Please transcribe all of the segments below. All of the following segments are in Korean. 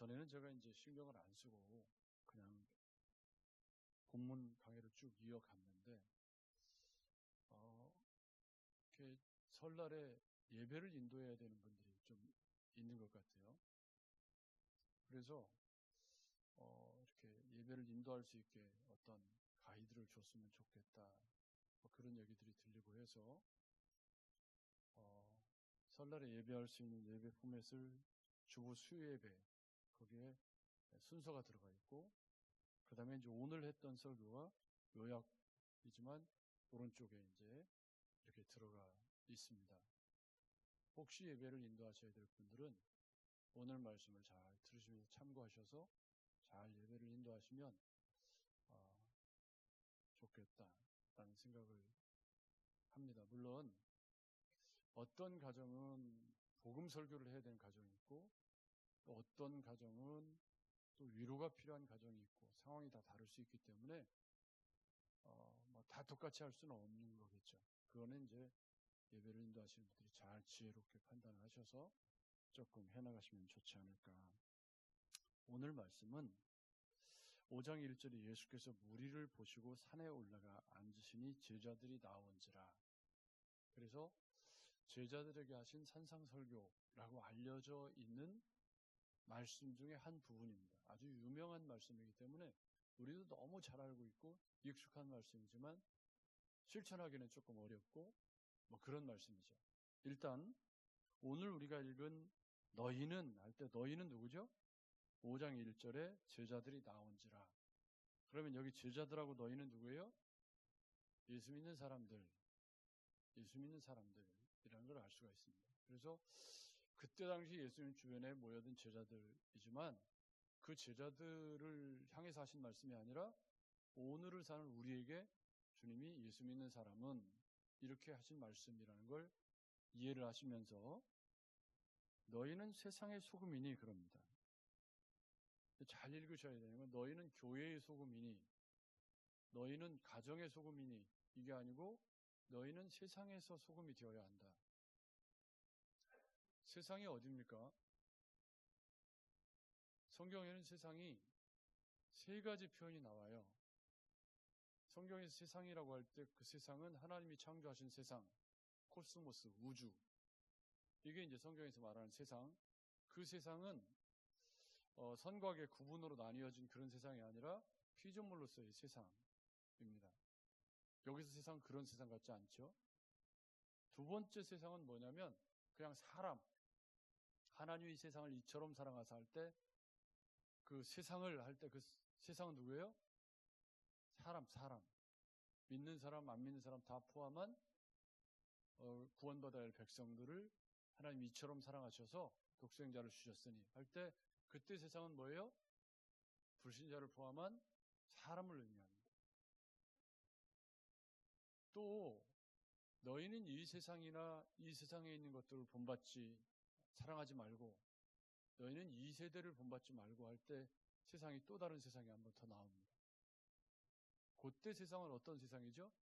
전에는 제가 이제 신경을 안 쓰고 그냥 본문 강의를 쭉 이어갔는데, 이렇게 설날에 예배를 인도해야 되는 분들이 좀 있는 것 같아요. 그래서 이렇게 예배를 인도할 수 있게 어떤 가이드를 줬으면 좋겠다, 그런 얘기들이 들리고 해서 설날에 예배할 수 있는 예배 포맷을 주보 수예배, 거기에 순서가 들어가 있고, 그 다음에 이제 오늘 했던 설교가 요약이지만 오른쪽에 이제 이렇게 들어가 있습니다. 혹시 예배를 인도하셔야 될 분들은 오늘 말씀을 잘 들으시면서 참고하셔서 잘 예배를 인도하시면 좋겠다라는 생각을 합니다. 물론 어떤 가정은 복음 설교를 해야 되는 가정이 있고, 또 어떤 가정은 또 위로가 필요한 가정이 있고, 상황이 다 다를 수 있기 때문에 뭐 다 똑같이 할 수는 없는 거겠죠. 그거는 이제 예배를 인도하시는 분들이 잘 지혜롭게 판단을 하셔서 조금 해나가시면 좋지 않을까. 오늘 말씀은 5장 1절에 예수께서 무리를 보시고 산에 올라가 앉으시니 제자들이 나온지라. 그래서 제자들에게 하신 산상설교라고 알려져 있는 말씀 중에 한 부분입니다. 아주 유명한 말씀이기 때문에 우리도 너무 잘 알고 있고 익숙한 말씀이지만 실천하기는 조금 어렵고 그런 말씀이죠. 일단 오늘 우리가 읽은 너희는 할 때 너희는 누구죠? 5장 1절에 제자들이 나온지라. 그러면 여기 제자들하고 너희는 누구예요? 예수 믿는 사람들, 예수 믿는 사람들이라는 걸 알 수가 있습니다. 그래서 그때 당시 예수님 주변에 모여든 제자들이지만 그 제자들을 향해서 하신 말씀이 아니라 오늘을 사는 우리에게 주님이 예수 믿는 사람은 이렇게 하신 말씀이라는 걸 이해를 하시면서 너희는 세상의 소금이니 그럽니다. 잘 읽으셔야 되는 건 너희는 교회의 소금이니, 너희는 가정의 소금이니, 이게 아니고 너희는 세상에서 소금이 되어야 한다. 세상이 어디입니까? 성경에는 세상이 세 가지 표현이 나와요. 성경에서 세상이라고 할 때 그 세상은 하나님이 창조하신 세상, 코스모스, 우주. 이게 이제 성경에서 말하는 세상. 그 세상은 선과 계 구분으로 나뉘어진 그런 세상이 아니라 피조물로서의 세상입니다. 여기서 세상은 그런 세상 같지 않죠? 두 번째 세상은 뭐냐면 그냥 사람. 하나님이 세상을 이처럼 사랑하사 할 때 그 세상을 할 때 그 세상은 누구예요? 사람. 믿는 사람, 안 믿는 사람 다 포함한 구원받아야 할 백성들을 하나님 이처럼 사랑하셔서 독생자를 주셨으니 할 때 그때 세상은 뭐예요? 불신자를 포함한 사람을 의미합니다. 또 너희는 이 세상이나 이 세상에 있는 것들을 본받지 사랑하지 말고 너희는 이 세대를 본받지 말고 할 때 세상이 또 다른 세상이 한 번 더 나옵니다. 그때 세상은 어떤 세상이죠?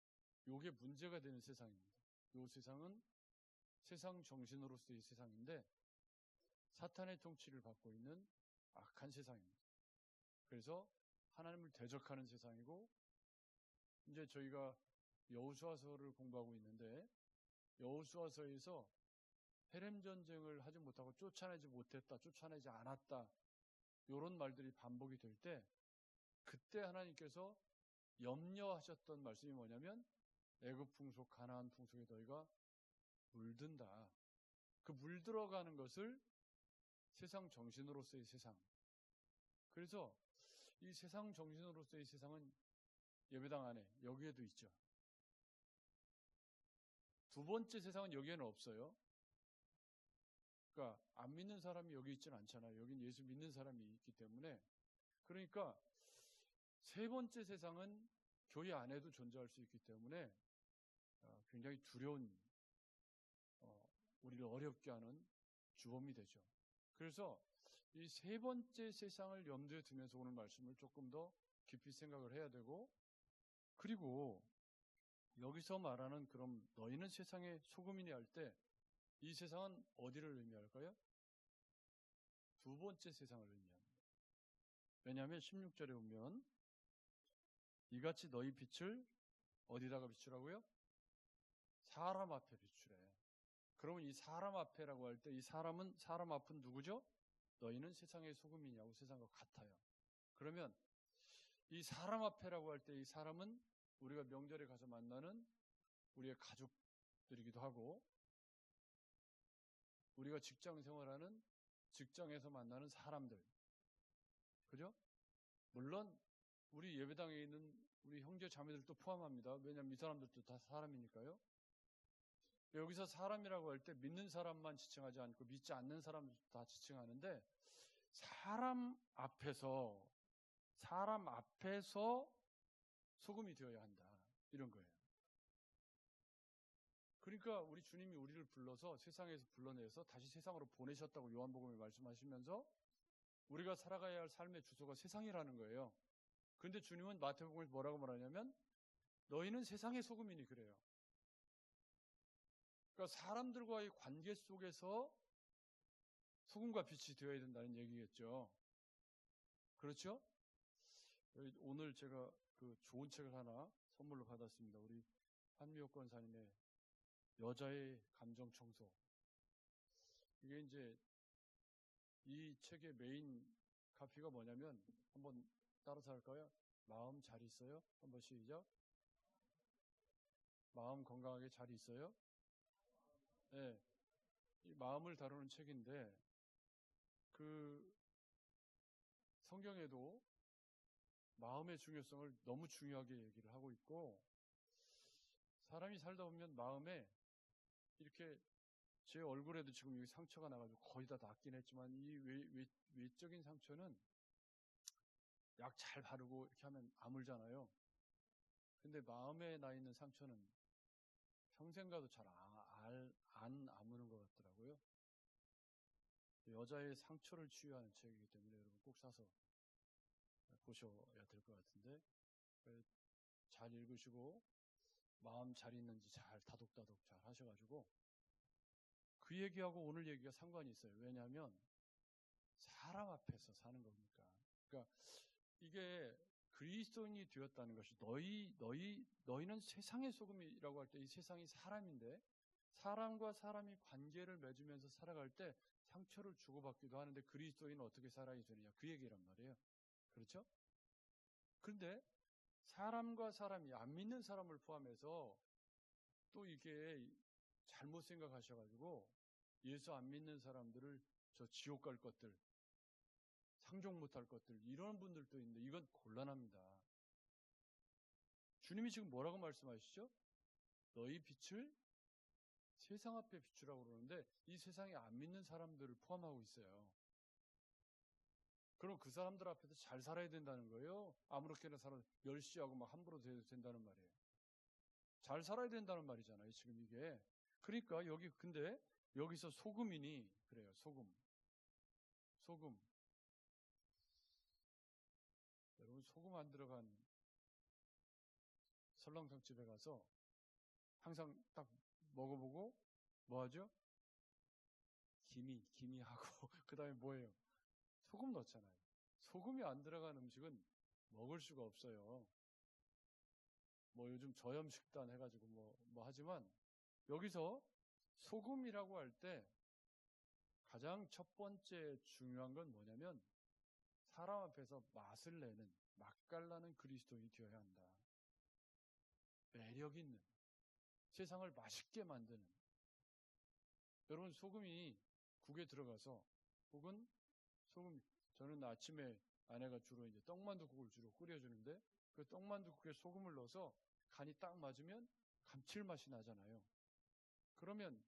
요게 문제가 되는 세상입니다. 요 세상은 세상 정신으로서의 세상인데 사탄의 통치를 받고 있는 악한 세상입니다. 그래서 하나님을 대적하는 세상이고, 이제 저희가 여호수아서를 공부하고 있는데 여호수아서에서 헤렘 전쟁을 하지 못하고 쫓아내지 못했다, 쫓아내지 않았다, 이런 말들이 반복이 될 때 그때 하나님께서 염려하셨던 말씀이 뭐냐면 애굽 풍속, 가나안 풍속에 너희가 물든다. 그 물들어가는 것을 세상 정신으로서의 세상. 그래서 이 세상 정신으로서의 세상은 예배당 안에 여기에도 있죠. 두 번째 세상은 여기에는 없어요. 그러니까 안 믿는 사람이 여기 있지는 않잖아요. 여긴 예수 믿는 사람이 있기 때문에. 그러니까 세 번째 세상은 교회 안에도 존재할 수 있기 때문에 굉장히 두려운, 우리를 어렵게 하는 주범이 되죠. 그래서 이 세 번째 세상을 염두에 두면서 오늘 말씀을 조금 더 깊이 생각을 해야 되고, 그리고 여기서 말하는 그럼 너희는 세상의 소금이니 할 때 이 세상은 어디를 의미할까요? 두 번째 세상을 의미합니다. 왜냐하면 16절에 보면 이같이 너희 빛을 어디다가 비추라고요? 사람 앞에 비추래. 그러면 이 사람 앞에라고 할 때 이 사람 앞은 누구죠? 너희는 세상의 소금이냐고 세상과 같아요. 그러면 이 사람 앞에라고 할 때 이 사람은 우리가 명절에 가서 만나는 우리의 가족들이기도 하고 우리가 직장 생활하는 직장에서 만나는 사람들. 그죠? 물론 우리 예배당에 있는 우리 형제 자매들도 포함합니다. 왜냐하면 이 사람들도 다 사람이니까요. 여기서 사람이라고 할 때 믿는 사람만 지칭하지 않고 믿지 않는 사람도 다 지칭하는데 사람 앞에서 소금이 되어야 한다. 이런 거예요. 그러니까 우리 주님이 우리를 불러서 세상에서 불러내서 다시 세상으로 보내셨다고 요한복음에 말씀하시면서 우리가 살아가야 할 삶의 주소가 세상이라는 거예요. 그런데 주님은 마태복음에서 뭐라고 말하냐면 너희는 세상의 소금이니 그래요. 그러니까 사람들과의 관계 속에서 소금과 빛이 되어야 된다는 얘기겠죠. 그렇죠? 오늘 제가 그 좋은 책을 하나 선물로 받았습니다. 우리 한미옥 권사님의 여자의 감정 청소. 이게 이제 이 책의 메인 카피가 뭐냐면 한번 따라서 할까요? 마음 잘 있어요? 한번 시작. 마음 건강하게 잘 있어요? 네. 이 마음을 다루는 책인데 그 성경에도 마음의 중요성을 너무 중요하게 얘기를 하고 있고 사람이 살다 보면 마음에 이렇게 제 얼굴에도 지금 여기 상처가 나가지고 거의 다 낫긴 했지만 이 외적인 상처는 약 잘 바르고 이렇게 하면 아물잖아요. 근데 마음에 나 있는 상처는 평생 가도 잘 안 아무는 것 같더라고요. 여자의 상처를 치유하는 책이기 때문에 여러분 꼭 사서 보셔야 될 것 같은데 잘 읽으시고 마음 잘 있는지 잘 다독다독 잘 하셔가지고 그 얘기하고 오늘 얘기가 상관이 있어요. 왜냐하면 사람 앞에서 사는 겁니까? 그러니까 이게 그리스도인이 되었다는 것이 너희는 세상의 소금이라고 할 때 이 세상이 사람인데 사람과 사람이 관계를 맺으면서 살아갈 때 상처를 주고받기도 하는데 그리스도인은 어떻게 살아야 되느냐 그 얘기란 말이에요. 그렇죠? 그런데 사람과 사람이 안 믿는 사람을 포함해서 또 이게 잘못 생각하셔가지고 예수 안 믿는 사람들을 저 지옥 갈 것들 상종 못할 것들 이런 분들도 있는데 이건 곤란합니다. 주님이 지금 뭐라고 말씀하시죠? 너희 빛을 세상 앞에 비추라고 그러는데 이 세상에 안 믿는 사람들을 포함하고 있어요. 그럼 그 사람들 앞에서 잘 살아야 된다는 거예요? 아무렇게나 살아 멸시하고 막 함부로 된다는 말이에요. 잘 살아야 된다는 말이잖아요. 지금 이게. 그러니까 근데 여기서 소금이니 그래요. 소금. 여러분 소금 안 들어간 설렁탕집에 가서 항상 딱 먹어보고 뭐 하죠? 기미하고 그 다음에 뭐예요? 소금 넣잖아요. 소금이 안 들어간 음식은 먹을 수가 없어요. 뭐 요즘 저염식단 해가지고 뭐 하지만 여기서 소금이라고 할 때 가장 첫 번째 중요한 건 뭐냐면 사람 앞에서 맛을 내는 맛깔나는 그리스도인이 되어야 한다. 매력 있는 세상을 맛있게 만드는 여러분 소금이 국에 들어가서 혹은 저는 아침에 아내가 주로 이제 떡만두국을 주로 끓여주는데 그 떡만두국에 소금을 넣어서 간이 딱 맞으면 감칠맛이 나잖아요. 그러면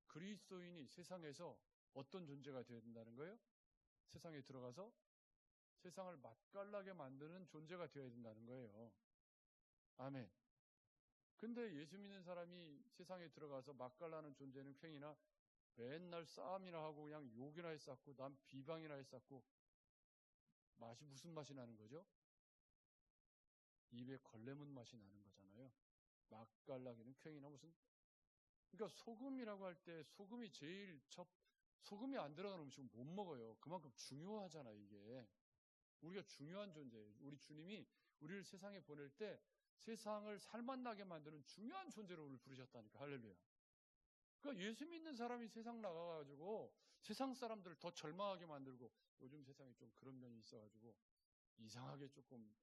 그리스도인이 세상에서 어떤 존재가 되어야 된다는 거예요? 세상에 들어가서 세상을 맛깔나게 만드는 존재가 되어야 된다는 거예요. 아멘. 근데 예수 믿는 사람이 세상에 들어가서 맛깔나는 존재는 쾌이나 맨날 싸움이나 하고 그냥 욕이나 했었고 남 비방이나 했었고 맛이 무슨 맛이 나는 거죠? 입에 걸레문 맛이 나는 거잖아요. 맛깔나기는 쾌이나 무슨 그러니까 소금이라고 할 때 소금이 소금이 안 들어가는 음식은 못 먹어요. 그만큼 중요하잖아요, 이게. 우리가 중요한 존재예요. 우리 주님이 우리를 세상에 보낼 때 세상을 살맛나게 만드는 중요한 존재로 우리를 부르셨다니까. 할렐루야. 그러니까 예수 믿는 사람이 세상 나가가지고 세상 사람들을 더 절망하게 만들고, 요즘 세상에 좀 그런 면이 있어가지고 이상하게 조금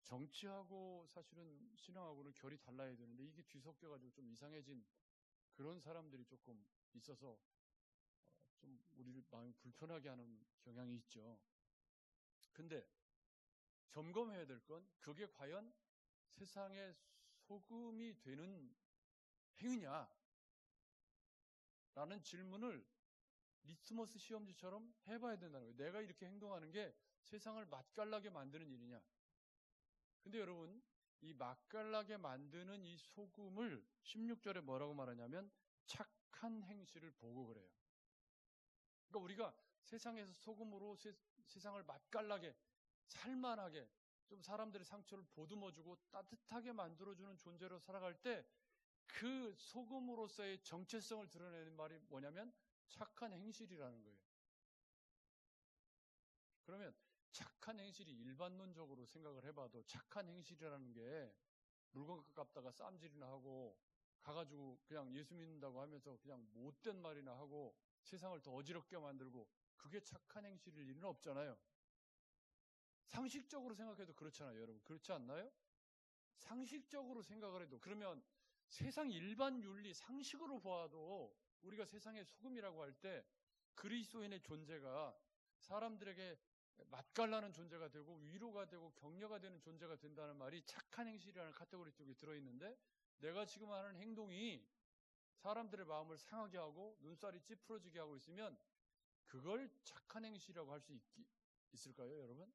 정치하고 사실은 신앙하고는 결이 달라야 되는데 이게 뒤섞여가지고 좀 이상해진 그런 사람들이 조금 있어서 좀 우리를 마음이 불편하게 하는 경향이 있죠. 근데 점검해야 될 건 그게 과연 세상의 소금이 되는 행위냐? 라는 질문을 리트머스 시험지처럼 해봐야 된다는 거예요. 내가 이렇게 행동하는 게 세상을 맛깔나게 만드는 일이냐? 근데 여러분, 이 맛깔나게 만드는 이 소금을 16절에 뭐라고 말하냐면 착한 행실을 보고 그래요. 그러니까 우리가 세상에서 소금으로 세상을 맛깔나게, 살만하게, 좀 사람들의 상처를 보듬어주고 따뜻하게 만들어주는 존재로 살아갈 때 그 소금으로서의 정체성을 드러내는 말이 뭐냐면 착한 행실이라는 거예요. 그러면 착한 행실이 일반론적으로 생각을 해봐도 착한 행실이라는 게 물건 값다가 쌈질이나 하고 가가지고 그냥 예수 믿는다고 하면서 그냥 못된 말이나 하고 세상을 더 어지럽게 만들고 그게 착한 행실일 일은 없잖아요. 상식적으로 생각해도 그렇잖아요, 여러분. 그렇지 않나요? 상식적으로 생각을 해도, 그러면 세상 일반 윤리, 상식으로 보아도 우리가 세상의 소금이라고 할 때 그리스도인의 존재가 사람들에게 맛깔나는 존재가 되고 위로가 되고 격려가 되는 존재가 된다는 말이 착한 행실이라는 카테고리 쪽에 들어있는데, 내가 지금 하는 행동이 사람들의 마음을 상하게 하고 눈살이 찌푸러지게 하고 있으면 그걸 착한 행실이라고 할 수 있을까요, 여러분?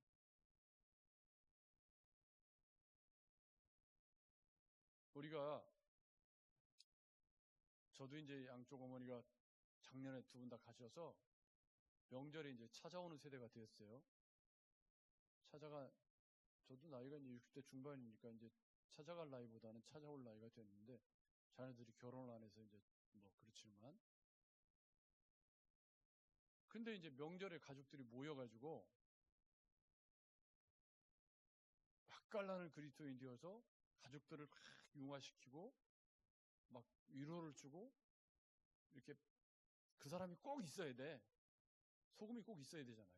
우리가, 저도 이제 양쪽 어머니가 작년에 두 분 다 가셔서 명절에 이제 찾아오는 세대가 되었어요. 저도 나이가 이제 60대 중반이니까 이제 찾아갈 나이보다는 찾아올 나이가 됐는데, 자녀들이 결혼을 안 해서 이제 뭐 그렇지만, 근데 이제 명절에 가족들이 모여가지고 맛깔나는 그리스도인이 되어서 가족들을 막 융화시키고 막 위로를 주고, 이렇게 그 사람이 꼭 있어야 돼. 소금이 꼭 있어야 되잖아요.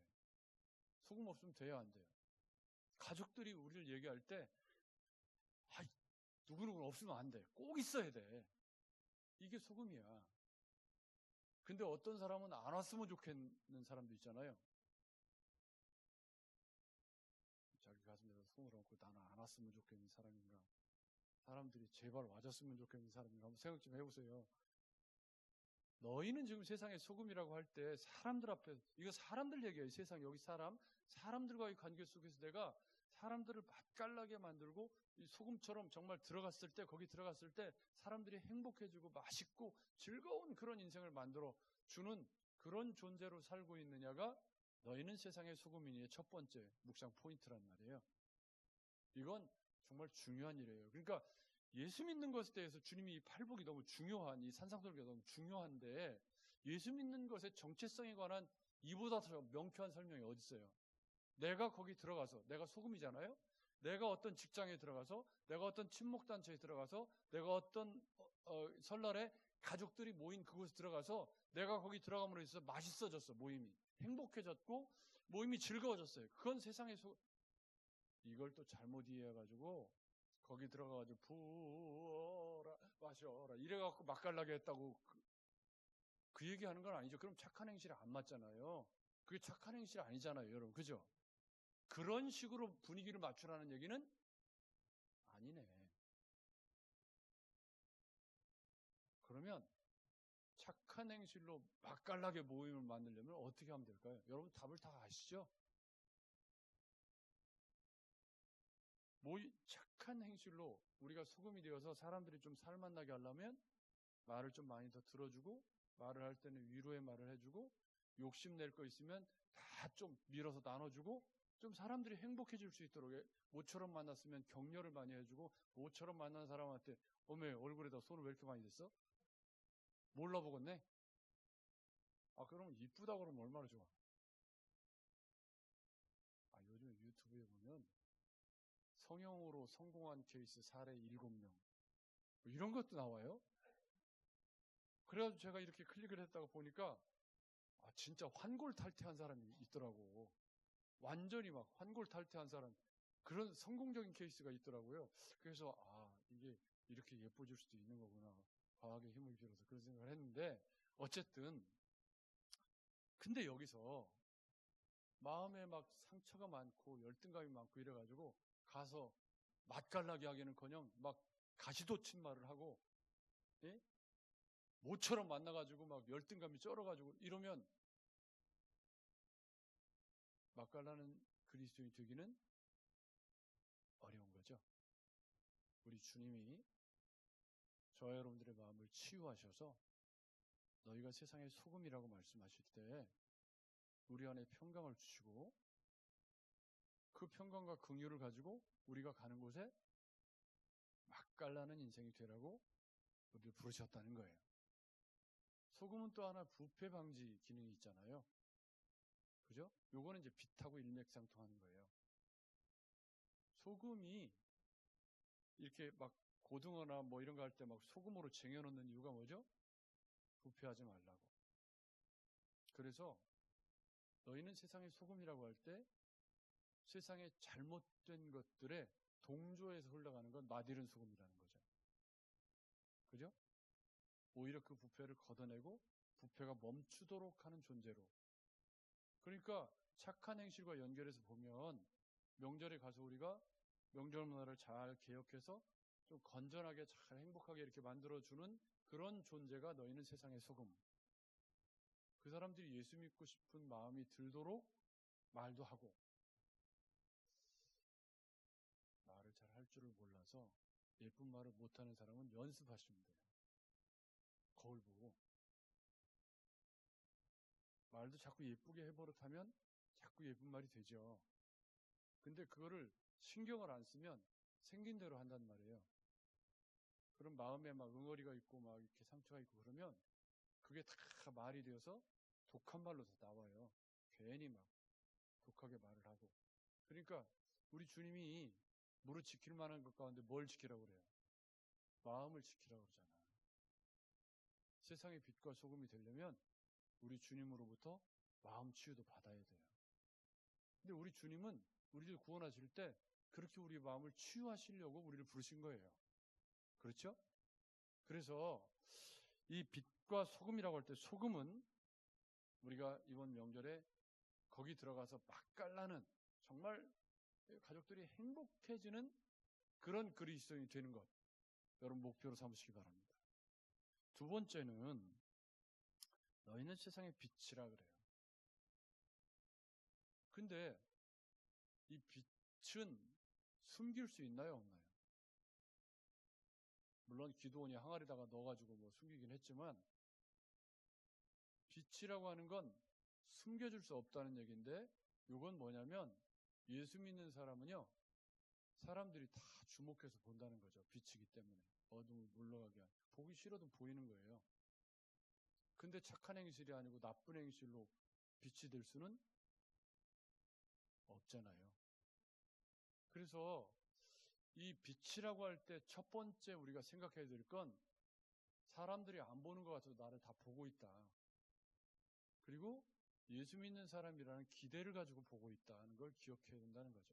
소금 없으면 돼야 안 돼요. 가족들이 우리를 얘기할 때, 누구누구 없으면 안 돼. 꼭 있어야 돼. 이게 소금이야. 근데 어떤 사람은 안 왔으면 좋겠는 사람도 있잖아요. 자기 가슴에서 손을 얹고 나는 안 왔으면 좋겠는 사람인가? 사람들이 제발 와줬으면 좋겠는 사람인가? 한번 생각 좀 해보세요. 너희는 지금 세상의 소금이라고 할 때 사람들 앞에, 이거 사람들 얘기예요. 세상, 여기 사람들과의 관계 속에서 내가 사람들을 맛깔나게 만들고 이 소금처럼 정말 들어갔을 때, 거기 들어갔을 때 사람들이 행복해지고 맛있고 즐거운 그런 인생을 만들어 주는 그런 존재로 살고 있느냐가 너희는 세상의 소금이니의 첫 번째 묵상 포인트란 말이에요. 이건 정말 중요한 일이에요. 그러니까 예수 믿는 것에 대해서 주님이 이 팔복이 너무 중요한, 이 산상설교가 너무 중요한데, 예수 믿는 것의 정체성에 관한 이보다 더 명쾌한 설명이 어디 있어요? 내가 거기 들어가서, 내가 소금이잖아요? 내가 어떤 직장에 들어가서, 내가 어떤 친목단체에 들어가서, 내가 어떤 설날에 가족들이 모인 그곳에 들어가서 내가 거기 들어감으로 해서 맛있어졌어. 모임이 행복해졌고 모임이 즐거워졌어요. 그건 세상의 이걸 또 잘못 이해해가지고 거기 들어가가지고 부어라 마셔라 이래갖고 맛깔나게 했다고 그 얘기하는 건 아니죠. 그럼 착한 행실이 안 맞잖아요. 그게 착한 행실이 아니잖아요, 여러분. 그죠? 그런 식으로 분위기를 맞추라는 얘기는 아니네. 그러면 착한 행실로 맛깔나게 모임을 만들려면 어떻게 하면 될까요? 여러분 답을 다 아시죠? 착한 행실로 우리가 소금이 되어서 사람들이 좀 살맛나게 하려면 말을 좀 많이 더 들어주고, 말을 할 때는 위로의 말을 해주고, 욕심낼 거 있으면 다 좀 밀어서 나눠주고, 좀 사람들이 행복해질 수 있도록, 모처럼 만났으면 격려를 많이 해주고, 모처럼 만난 사람한테 어메 얼굴에다 손을 왜 이렇게 많이 댔어? 몰라보겠네? 그러면 이쁘다고 그러면 얼마나 좋아. 성형으로 성공한 케이스 사례 7명. 이런 것도 나와요. 그래가지고 제가 이렇게 클릭을 했다가 보니까 진짜 환골탈태한 사람이 있더라고. 완전히 막 환골탈태한 사람, 그런 성공적인 케이스가 있더라고요. 그래서 이게 이렇게 예뻐질 수도 있는 거구나. 과학의 힘을 빌어서 그런 생각을 했는데, 어쨌든 근데 여기서 마음에 막 상처가 많고 열등감이 많고 이래가지고 가서 맛깔나게 하기는커녕 막 가시돋친 말을 하고, 예? 모처럼 만나가지고 막 열등감이 쩔어가지고 이러면 맛깔나는 그리스도인이 되기는 어려운 거죠. 우리 주님이 저와 여러분들의 마음을 치유하셔서 너희가 세상의 소금이라고 말씀하실 때 우리 안에 평강을 주시고, 그 평강과 긍휼을 가지고 우리가 가는 곳에 맛깔나는 인생이 되라고 우리를 부르셨다는 거예요. 소금은 또 하나 부패 방지 기능이 있잖아요. 그죠? 요거는 이제 빛하고 일맥상통하는 거예요. 소금이 이렇게 막 고등어나 뭐 이런 거 할 때 막 소금으로 쟁여놓는 이유가 뭐죠? 부패하지 말라고. 그래서 너희는 세상의 소금이라고 할 때 세상의 잘못된 것들에 동조해서 흘러가는 건 맛이른 소금이라는 거죠. 그죠? 오히려 그 부패를 걷어내고 부패가 멈추도록 하는 존재로. 그러니까 착한 행실과 연결해서 보면 명절에 가서 우리가 명절 문화를 잘 개혁해서 좀 건전하게 잘 행복하게 이렇게 만들어주는 그런 존재가 너희는 세상의 소금. 그 사람들이 예수 믿고 싶은 마음이 들도록 말도 하고, 말을 잘 할 줄을 몰라서 예쁜 말을 못하는 사람은 연습하시면 돼요. 거울 보고. 말도 자꾸 예쁘게 해버릇하면 자꾸 예쁜 말이 되죠. 근데 그거를 신경을 안 쓰면 생긴 대로 한단 말이에요. 그럼 마음에 막 응어리가 있고 막 이렇게 상처가 있고 그러면 그게 다 말이 되어서 독한 말로 다 나와요. 괜히 막 독하게 말을 하고. 그러니까 우리 주님이 무릇 지킬 만한 것 가운데 뭘 지키라고 그래요? 마음을 지키라고 그러잖아요. 세상의 빛과 소금이 되려면 우리 주님으로부터 마음 치유도 받아야 돼요. 근데 우리 주님은 우리를 구원하실 때 그렇게 우리 마음을 치유하시려고 우리를 부르신 거예요. 그렇죠? 그래서 이 빛과 소금이라고 할 때, 소금은 우리가 이번 명절에 거기 들어가서 맛깔나는, 정말 가족들이 행복해지는 그런 그리스도인이 되는 것, 여러분 목표로 삼으시기 바랍니다. 두 번째는 너희는 세상의 빛이라 그래요. 근데 이 빛은 숨길 수 있나요, 없나요? 물론 기도원이 항아리다가 넣어가지고 뭐 숨기긴 했지만, 빛이라고 하는 건 숨겨줄 수 없다는 얘기인데, 이건 뭐냐면 예수 믿는 사람은요, 사람들이 다 주목해서 본다는 거죠. 빛이기 때문에. 어둠을 물러가게 하는. 보기 싫어도 보이는 거예요. 근데 착한 행실이 아니고 나쁜 행실로 빛이 될 수는 없잖아요. 그래서 이 빛이라고 할 때 첫 번째 우리가 생각해야 될 건, 사람들이 안 보는 것 같아도 나를 다 보고 있다. 그리고 예수 믿는 사람이라는 기대를 가지고 보고 있다는 걸 기억해야 된다는 거죠.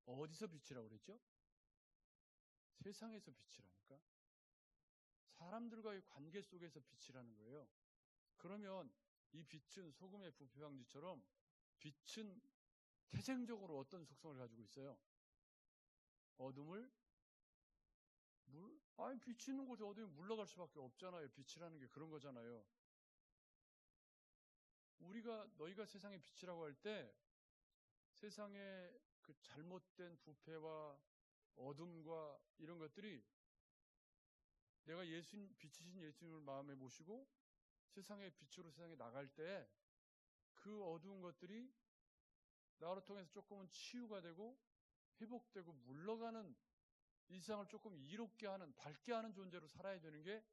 어디서 빛이라고 그랬죠? 세상에서 빛이라니까. 사람들과의 관계 속에서 빛이라는 거예요. 그러면 이 빛은 소금의 부패방지처럼, 빛은 태생적으로 어떤 속성을 가지고 있어요? 어둠을 빛이 있는 곳에 어둠이 물러갈 수밖에 없잖아요. 빛이라는 게 그런 거잖아요. 너희가 세상의 빛이라고 할 때 세상의 그 잘못된 부패와 어둠과 이런 것들이, 내가 빛이신 예수님을 마음에 모시고 세상의 빛으로 세상에 나갈 때 그 어두운 것들이 나로 통해서 조금은 치유가 되고 회복되고 물러가는, 이 세상을 조금 이롭게 하는, 밝게 하는 존재로 살아야 되는 게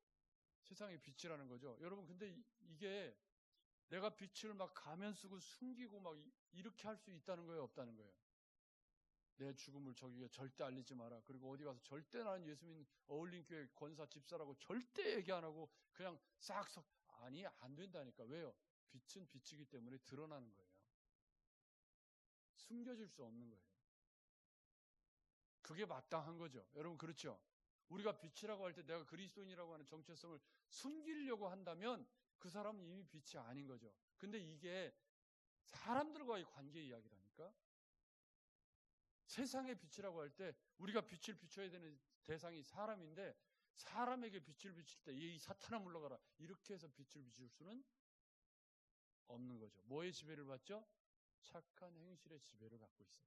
세상의 빛이라는 거죠. 여러분, 근데 이게 내가 빛을 막 가면 쓰고 숨기고 막 이렇게 할 수 있다는 거예요, 없다는 거예요? 내 죽음을 저기에 절대 알리지 마라. 그리고 어디 가서 절대 나는 예수 믿는 어울림교회 권사 집사라고 절대 얘기 안 하고 그냥 싹 아니 안 된다니까. 왜요? 빛은 빛이기 때문에 드러나는 거예요. 숨겨질 수 없는 거예요. 그게 마땅한 거죠. 여러분 그렇죠? 우리가 빛이라고 할 때 내가 그리스도인이라고 하는 정체성을 숨기려고 한다면 그 사람은 이미 빛이 아닌 거죠. 근데 이게 사람들과의 관계 이야기라니까. 세상의 빛이라고 할 때 우리가 빛을 비춰야 되는 대상이 사람인데 사람에게 빛을 비칠 때 이 사탄아 물러가라 이렇게 해서 빛을 비출 수는 없는 거죠. 뭐의 지배를 받죠? 착한 행실의 지배를 받고 있어요.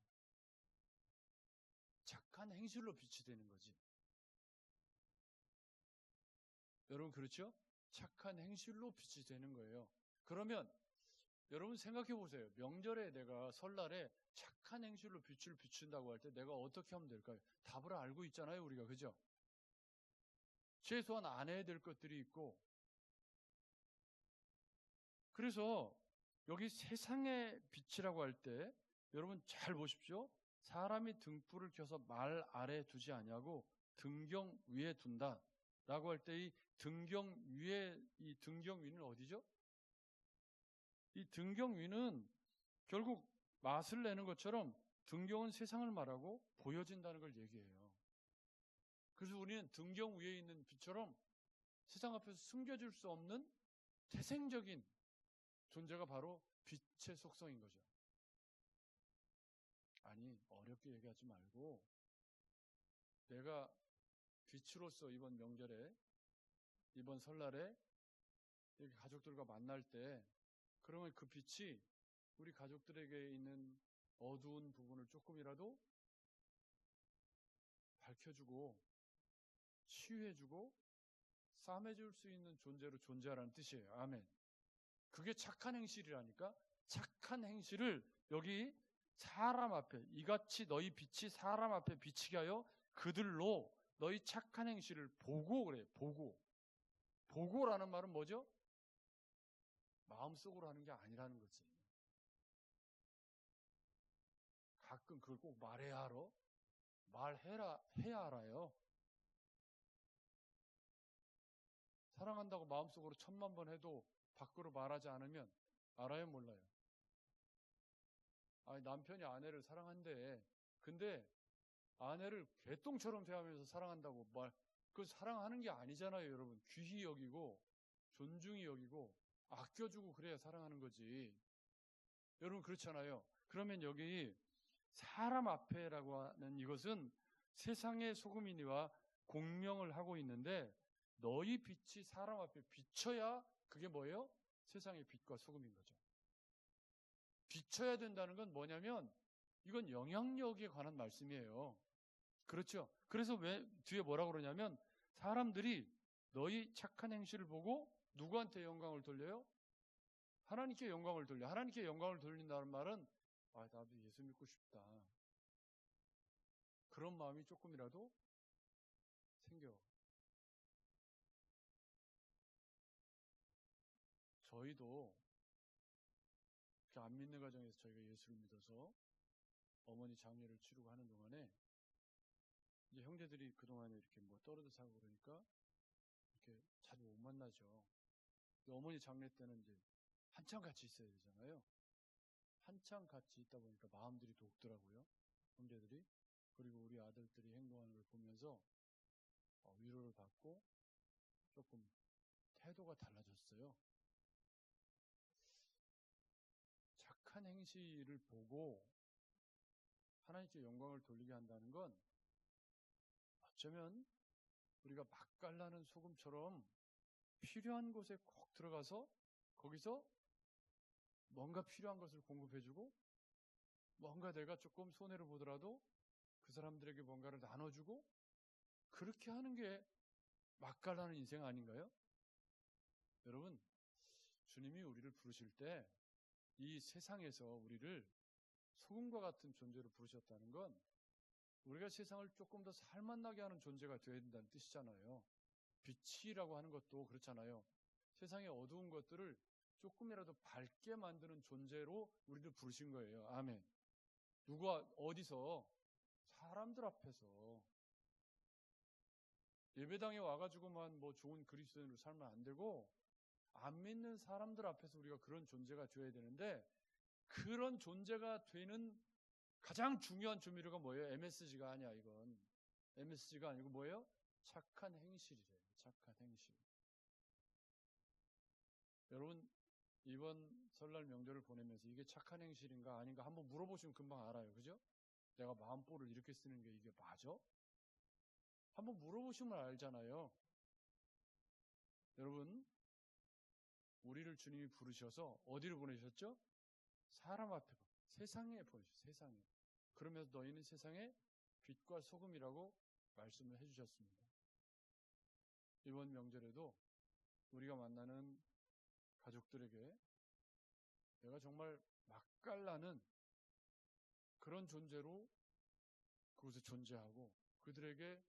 착한 행실로 빛이 되는 거지. 여러분 그렇죠? 착한 행실로 빛이 되는 거예요. 그러면 여러분 생각해 보세요. 명절에 내가 설날에 착한 행실로 빛을 비춘다고 할 때 내가 어떻게 하면 될까요? 답을 알고 있잖아요, 우리가. 그죠? 최소한 안 해야 될 것들이 있고. 그래서 여기 세상의 빛이라고 할 때 여러분 잘 보십시오. 사람이 등불을 켜서 말 아래 두지 아니하고 등경 위에 둔다 라고 할 때 이 등경 위는 어디죠? 이 등경 위는 결국 맛을 내는 것처럼 등경은 세상을 말하고 보여진다는 걸 얘기해요. 그래서 우리는 등경 위에 있는 빛처럼 세상 앞에서 숨겨질 수 없는 태생적인 존재가 바로 빛의 속성인 거죠. 아니 어렵게 얘기하지 말고 내가 빛으로서 이번 명절에 이번 설날에 이렇게 가족들과 만날 때 그러면 그 빛이 우리 가족들에게 있는 어두운 부분을 조금이라도 밝혀주고 치유해주고 싸매줄 수 있는 존재로 존재하라는 뜻이에요. 아멘. 그게 착한 행실이라니까. 착한 행실을 여기 사람 앞에 이같이 너희 빛이 사람 앞에 비치게 하여 그들로 너희 착한 행실을 보고 그래. 보고라는 말은 뭐죠? 마음속으로 하는 게 아니라는 거지. 가끔 그걸 꼭 말해야 알아? 해야 알아요. 사랑한다고 마음속으로 1000만 번 해도 밖으로 말하지 않으면 알아요, 몰라요? 아니, 남편이 아내를 사랑한대. 근데 아내를 개똥처럼 대하면서 사랑한다고 그 사랑하는 게 아니잖아요, 여러분. 귀히 여기고, 존중히 여기고, 아껴주고 그래야 사랑하는 거지. 여러분, 그렇잖아요. 그러면 여기 사람 앞에라고 하는 이것은 세상의 소금이니와 공명을 하고 있는데 너희 빛이 사람 앞에 비쳐야 그게 뭐예요? 세상의 빛과 소금인 거죠. 비쳐야 된다는 건 뭐냐면 이건 영향력에 관한 말씀이에요. 그렇죠? 그래서 왜 뒤에 뭐라고 그러냐면 사람들이 너희 착한 행실을 보고 누구한테 영광을 돌려요? 하나님께 영광을 돌려. 하나님께 영광을 돌린다는 말은 나도 예수 믿고 싶다. 그런 마음이 조금이라도 생겨. 저희도 안 믿는 가정에서 저희가 예수를 믿어서 어머니 장례를 치르고 하는 동안에 이제 형제들이 그동안에 이렇게 떨어져 사고 그러니까 이렇게 자주 못 만나죠. 어머니 장례 때는 이제 한참 같이 있어야 되잖아요. 한참 같이 있다 보니까 마음들이 높더라고요. 형제들이. 그리고 우리 아들들이 행동하는 걸 보면서 위로를 받고 조금 태도가 달라졌어요. 착한 행실을 보고 하나님께 영광을 돌리게 한다는 건 어쩌면 우리가 맛깔나는 소금처럼 필요한 곳에 꼭 들어가서 거기서 뭔가 필요한 것을 공급해주고 뭔가 내가 조금 손해를 보더라도 그 사람들에게 뭔가를 나눠주고 그렇게 하는 게 맛깔나는 인생 아닌가요? 여러분, 주님이 우리를 부르실 때 이 세상에서 우리를 소금과 같은 존재로 부르셨다는 건 우리가 세상을 조금 더 살맛나게 하는 존재가 되어야 된다는 뜻이잖아요. 빛이라고 하는 것도 그렇잖아요. 세상의 어두운 것들을 조금이라도 밝게 만드는 존재로 우리를 부르신 거예요. 아멘. 누가 어디서 사람들 앞에서 예배당에 와가지고만 뭐 좋은 그리스도인으로 살면 안 되고 안 믿는 사람들 앞에서 우리가 그런 존재가 되어야 되는데 그런 존재가 되는 가장 중요한 조미료가 뭐예요? MSG가 아니야 이건. MSG가 아니고 뭐예요? 착한 행실이래요. 착한 행실. 여러분 이번 설날 명절을 보내면서 이게 착한 행실인가 아닌가 한번 물어보시면 금방 알아요. 그죠? 내가 마음보를 이렇게 쓰는 게 이게 맞아? 한번 물어보시면 알잖아요. 여러분 우리를 주님이 부르셔서 어디를 보내셨죠? 사람 앞에, 세상에 보내셨어요. 세상에. 그러면서 너희는 세상의 빛과 소금이라고 말씀을 해주셨습니다. 이번 명절에도 우리가 만나는 가족들에게 내가 정말 맛깔나는 그런 존재로 그곳에 존재하고 그들에게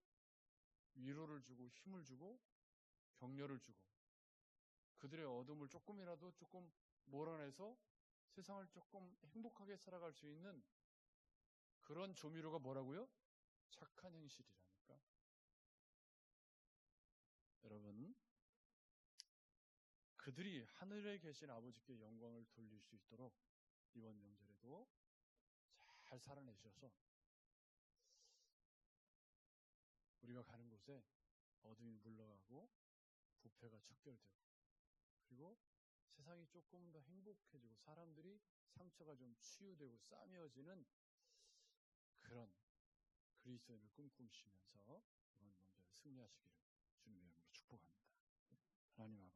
위로를 주고 힘을 주고 격려를 주고 그들의 어둠을 조금이라도 조금 몰아내서 세상을 조금 행복하게 살아갈 수 있는 그런 조미료가 뭐라고요? 착한 행실이라니까. 여러분 그들이 하늘에 계신 아버지께 영광을 돌릴 수 있도록 이번 명절에도 잘 살아내셔서 우리가 가는 곳에 어둠이 물러가고 부패가 척결되고 그리고 세상이 조금 더 행복해지고 사람들이 상처가 좀 치유되고 싸매어지는 그런 그리스도인을 꿈꾸시면서 이번 명절에 승리하시기를 주님의 이름으로 축복합니다. 하나님 아버지